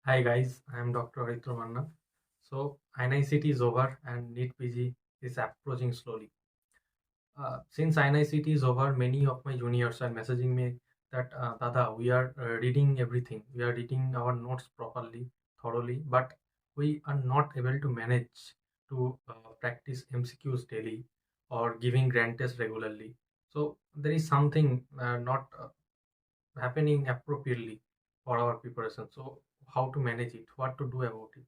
Hi guys, I am Dr. Aritra Manna. So INICET is over and NEET PG is approaching slowly. Since INICET is over, many of my juniors are messaging me that Dada, we are reading everything. We are reading our notes properly, thoroughly, but we are not able to manage to practice MCQs daily or giving grand tests regularly. So there is something not happening appropriately for our preparation. So how to manage it, what to do about it.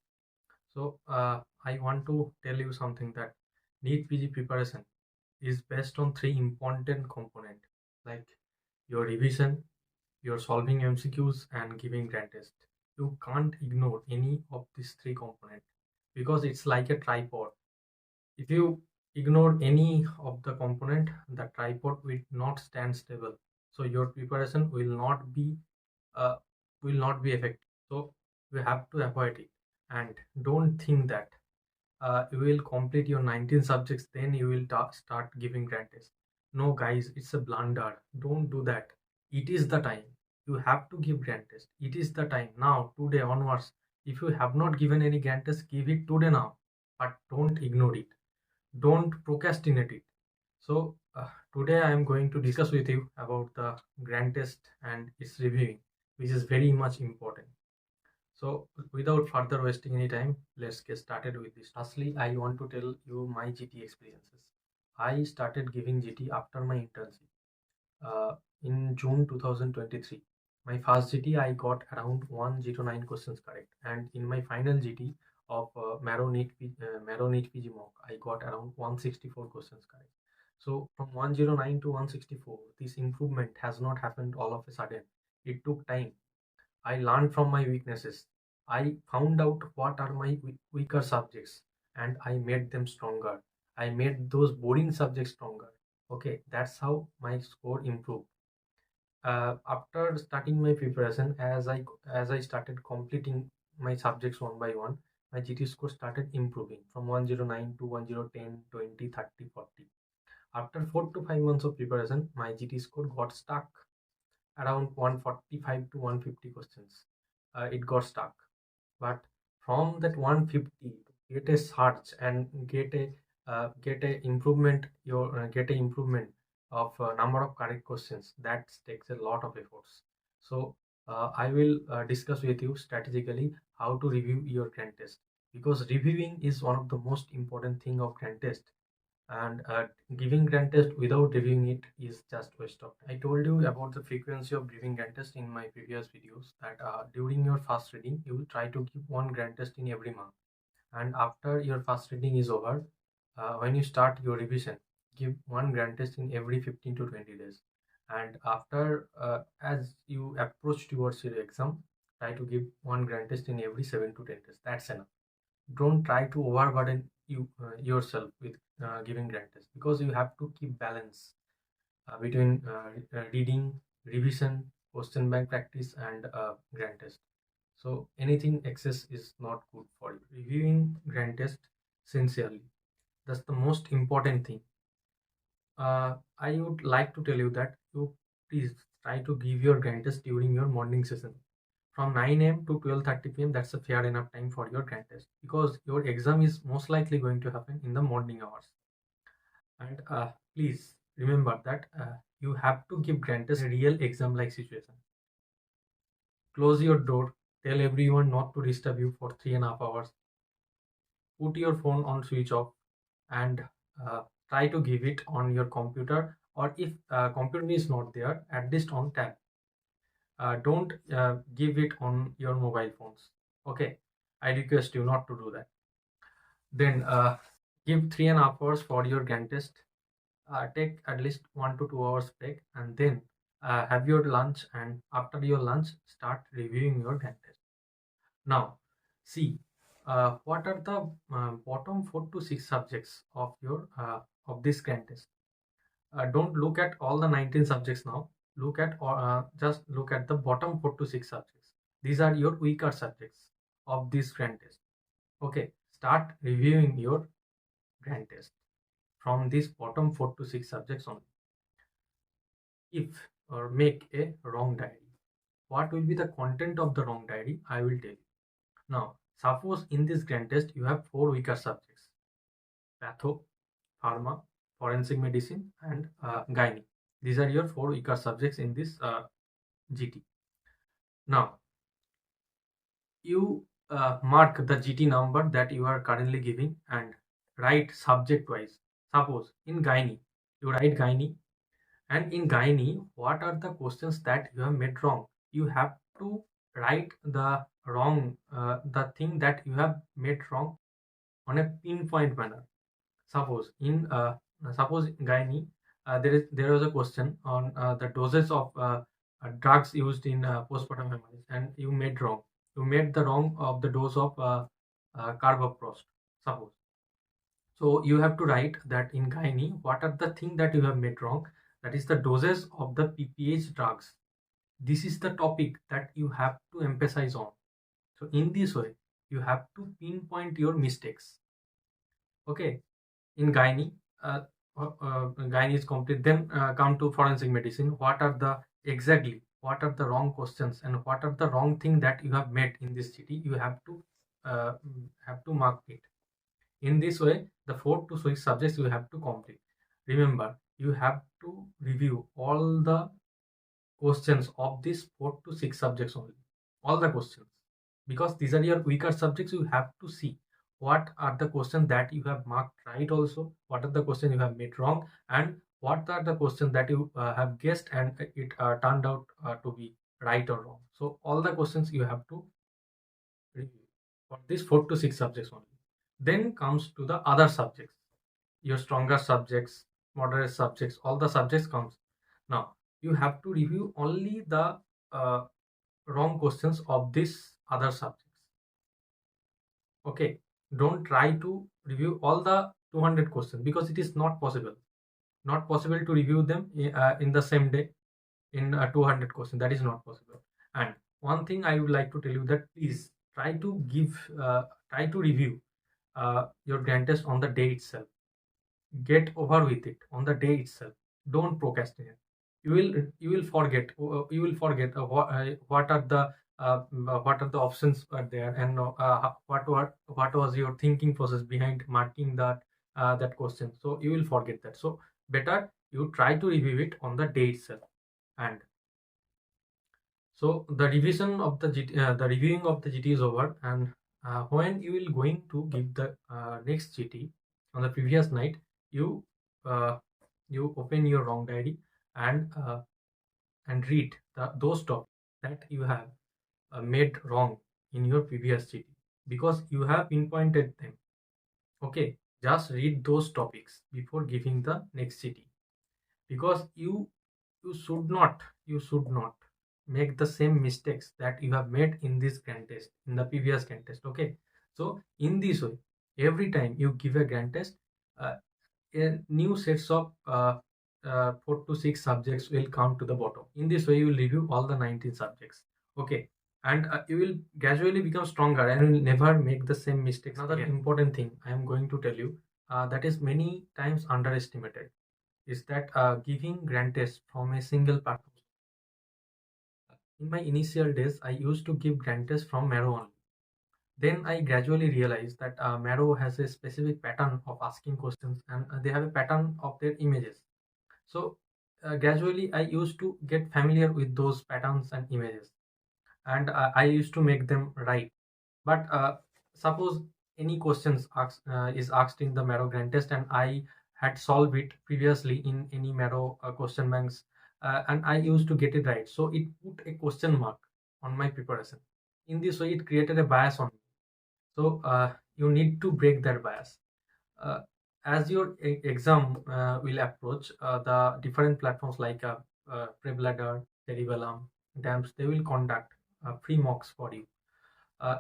So I want to tell you something that NEET PG preparation is based on three important components like your revision, your solving MCQs, and giving grand test. You can't ignore any of these three components because it's like a tripod. If you ignore any of the component, the tripod will not stand stable. So your preparation uh, will not be effective. So you have to avoid it and don't think that you will complete your 19 subjects, then you will start giving grand tests. No, guys, it's a blunder. Don't do that. It is the time. You have to give grand test. It is the time now, today onwards. If you have not given any grand test, give it today now. But don't ignore it. Don't procrastinate it. So today I am going to discuss with you about the grand test and its reviewing, which is very much important. So without further wasting any time, let's get started with this. Firstly, I want to tell you my GT experiences. I started giving GT after my internship in June 2023. My first GT I got around 109 questions correct, and in my final GT of Marrow NEET PG mock, I got around 164 questions correct. So from 109 to 164, this improvement has not happened all of a sudden. It took time. I learned from my weaknesses. I found out what are my weaker subjects and I made them stronger. I made those boring subjects stronger. Okay, that's how my score improved. After starting my preparation, as I started completing my subjects one by one, my GT score started improving from 109 to 10, 20, 30, 40. After 4 to 5 months of preparation, my GT score got stuck around 145 to 150 questions. It got stuck. But from that 150, get a search and get a improvement get a improvement of number of correct questions. That takes a lot of efforts. So I will discuss with you strategically how to review your grand test, because reviewing is one of the most important thing of grand test, and giving grand test without reviewing it is just waste of time. I told you about the frequency of giving grand test in my previous videos, that during your first reading you will try to give one grand test in every month, and after your first reading is over, when you start your revision, give one grand test in every 15 to 20 days, and after as you approach towards your exam, try to give one grand test in every 7 to 10 days. That's enough. Don't try to overburden yourself with giving grand tests, because you have to keep balance between reading, revision, question bank practice, and grand test. So anything excess is not good for you. Reviewing grand test sincerely, that's the most important thing. I would like to tell you that you please try to give your grand test during your morning session from 9 a.m. to 12:30 p.m. That's a fair enough time for your grand test, because your exam is most likely going to happen in the morning hours. And please remember that you have to give grand test a real exam like situation. Close your door, tell everyone not to disturb you for 3.5 hours, put your phone on switch off, and uh, try to give it on your computer, or if computer is not there, at least on tab. Don't give it on your mobile phones. Okay, I request you not to do that. Then give 3.5 hours for your grand test. Take at least 1 to 2 hours break, and then have your lunch, and after your lunch start reviewing your grand test. Now see what are the bottom 4 to 6 subjects of your of this grand test. Don't look at all the 19 subjects now. Look at just look at the bottom 4 to 6 subjects. These are your weaker subjects of this grand test. Okay, start reviewing your grand test from these bottom 4 to 6 subjects only. If or make a wrong diary, what will be the content of the wrong diary? I will tell you. Now, suppose in this grand test you have 4 weaker subjects: patho, pharma, forensic medicine, and gynae. These are your 4 weaker subjects in this GT. Now, you mark the GT number that you are currently giving and write subject wise. Suppose in gynae, you write gynae, and in gynae, what are the questions that you have made wrong? You have to write the the thing that you have made wrong on a pinpoint manner. Suppose in gynae, there was a question on the doses of drugs used in postpartum hemorrhage, and you made wrong. You made the wrong of the dose of carboprost. Suppose. So you have to write that in gynae, what are the thing that you have made wrong? That is the doses of the PPH drugs. This is the topic that you have to emphasize on. So in this way, you have to pinpoint your mistakes. Okay. In gynae, gynae is complete. Then come to forensic medicine. What are the wrong questions and what are the wrong thing that you have made in this GT? You have to mark it. In this way, the 4 to 6 subjects you have to complete. Remember, you have to review all the questions of these 4 to 6 subjects only. All the questions, because these are your weaker subjects. You have to see what are the questions that you have marked right, also what are the questions you have made wrong, and what are the questions that you have guessed and it turned out to be right or wrong. So all the questions you have to review for these 4 to 6 subjects only. Then comes to the other subjects, your stronger subjects, moderate subjects, all the subjects comes. Now you have to review only the wrong questions of these other subjects. Okay, don't try to review all the 200 questions, because it is not possible to review them in the same day in 200 questions. That is not possible. And one thing I would like to tell you, that please try to review your grand test on the day itself. Get over with it on the day itself. Don't procrastinate. You will forget what are the options are there, and what was your thinking process behind marking that question. So you will forget that. So better you try to review it on the day itself. And so the revision of the the reviewing of the GT is over, and when you will going to give the next GT on the previous night, you you open your wrong diary and read those topics that you have made wrong in your previous GT, because you have pinpointed them. Okay, just read those topics before giving the next GT, because you should not make the same mistakes that you have made in this grand test, in the previous grand test. Okay, so in this way, every time you give a grand test, a new sets of 4 to 6 subjects will come to the bottom. In this way, you will review all the 19 subjects. Okay, and you will gradually become stronger and will never make the same mistakes. Another important thing I am going to tell you, that is many times underestimated, is that giving grand tests from a single platform. In my initial days, I used to give grand tests from Marrow only. Then I gradually realized that Marrow has a specific pattern of asking questions, and they have a pattern of their images. So gradually I used to get familiar with those patterns and images, and I used to make them right. But suppose any questions is asked in the Marrow grand test, and I had solved it previously in any Marrow question banks, and I used to get it right, so it put a question mark on my preparation. In this way, it created a bias on me. So you need to break that bias. Uh, as your exam will approach, the different platforms like Prebladder, Cerebellum, DAMS, they will conduct free mocks for you.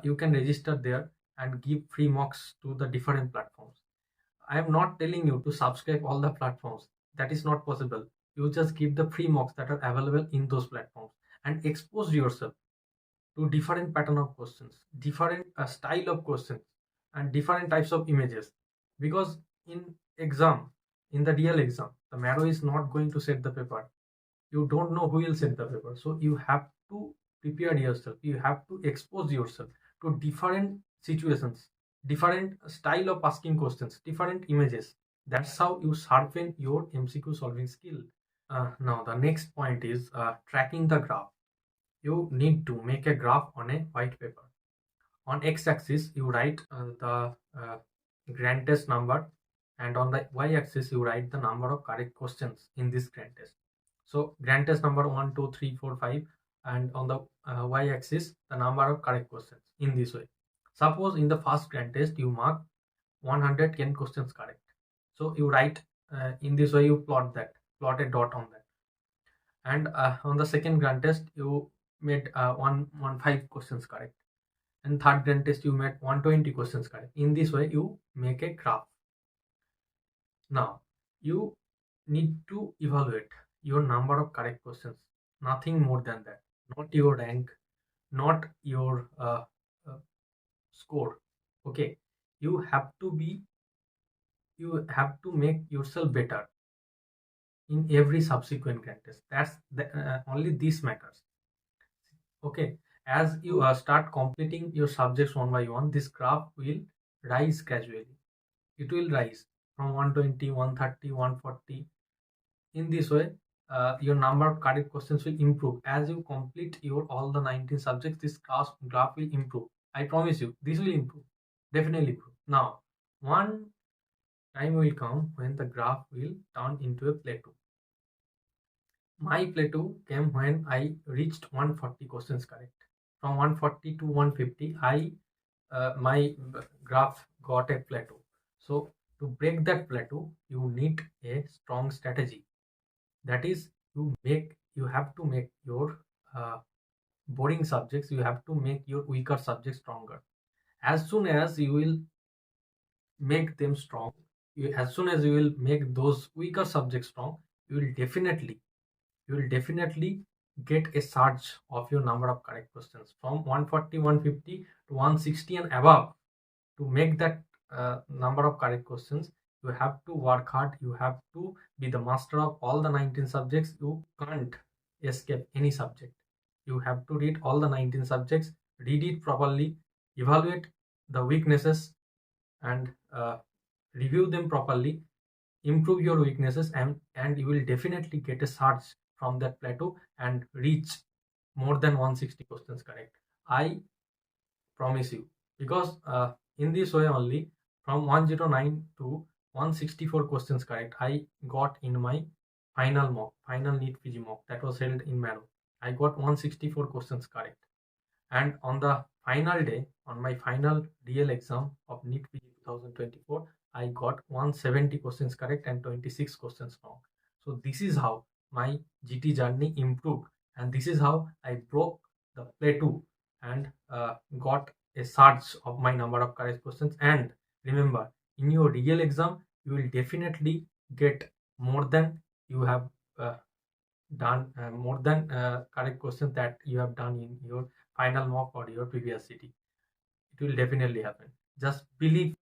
You can register there and give free mocks to the different platforms. I am not telling you to subscribe all the platforms. That is not possible. You just give the free mocks that are available in those platforms and expose yourself to different pattern of questions, different style of questions, and different types of images. Because in exam, in the real exam, the Marrow is not going to set the paper. You don't know who will set the paper. So you have to prepare yourself. You have to expose yourself to different situations, different style of asking questions, different images. That's how you sharpen your MCQ solving skill. Now the next point is tracking the graph. You need to make a graph on a white paper. On x-axis you write the grand test number, and on the y-axis you write the number of correct questions in this grand test. So grand test number 1 2 3 4 5, and on the y-axis the number of correct questions in this way. Suppose in the first grand test you mark 110 questions correct, so you write in this way, you plot a dot on that. And on the second grand test you made 115 questions correct, and third grand test you made 120 questions correct. In this way you make a graph. Now you need to evaluate your number of correct questions, nothing more than that, not your rank, not your score. Okay, you have to make yourself better in every subsequent grand test. That's only this matters. Okay, as you start completing your subjects one by one, this graph will rise gradually. It will rise from 120, 130, 140. In this way, your number of correct questions will improve. As you complete your all the 19 subjects, this graph will improve. I promise you, this will improve. Definitely improve. Now, one time will come when the graph will turn into a plateau. My plateau came when I reached 140 questions correct. From 140 to 150, my graph got a plateau. So to break that plateau, you need a strong strategy. That is, you have to make your boring subjects, you have to make your weaker subjects stronger. As soon as you will make them strong, as soon as you will make those weaker subjects strong, you will definitely get a surge of your number of correct questions from 140, 150 to 160 and above. To make that number of correct questions, you have to work hard. You have to be the master of all the 19 subjects. You can't escape any subject. You have to read all the 19 subjects, read it properly, evaluate the weaknesses, and review them properly, improve your weaknesses, and you will definitely get a surge from that plateau and reach more than 160 questions correct. I promise you, because in this way only, from 109 to 164 questions correct I got in my final NEET PG mock that was held in Maro. I got 164 questions correct, and on the final day, on my final real exam of NEET PG 2024, I got 170 questions correct and 26 questions wrong. So this is how my GT journey improved, and this is how I broke the plateau and got a surge of my number of correct questions. And remember, in your real exam, you will definitely get more than you have done, more than correct questions that you have done in your final mock or your previous city. It will definitely happen. Just believe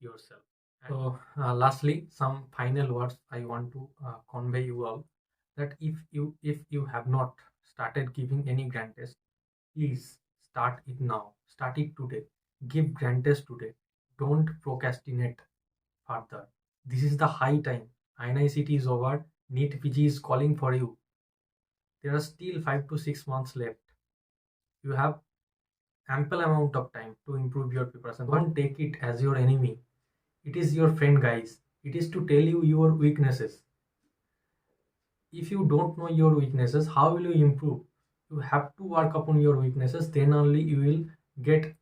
yourself. So lastly, some final words I want to convey you all, that if you have not started giving any grand test, please start it now. Start it today. Give grand test today. Don't procrastinate further. This is the high time. INICET is over. NEET PG is calling for you. There are still 5 to 6 months left. You have ample amount of time to improve your preparation. Don't take it as your enemy. It is your friend, guys. It is to tell you your weaknesses. If you don't know your weaknesses, how will you improve? You have to work upon your weaknesses, then only you will get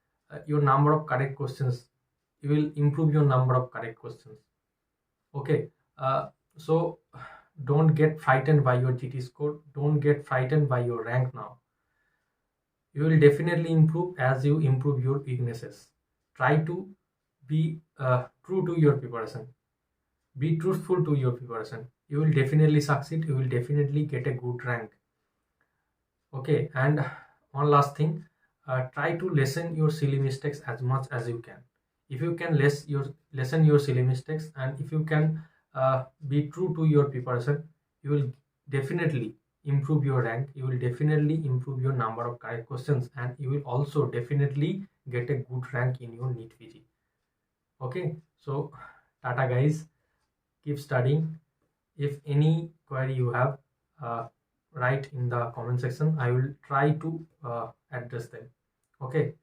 your number of correct questions. You will improve your number of correct questions. Okay, so don't get frightened by your GT score. Don't get frightened by your rank now. You will definitely improve as you improve your weaknesses. Try to be true to your preparation. Be truthful to your preparation. You will definitely succeed. You will definitely get a good rank. Okay, and one last thing, try to lessen your silly mistakes as much as you can. If you can lessen your silly mistakes, and if you can be true to your preparation, you will definitely improve your rank. You will definitely improve your number of correct questions, and you will also definitely get a good rank in your NEET PG. Okay, so tata guys, keep studying. If any query you have, write in the comment section. I will try to address them. Okay.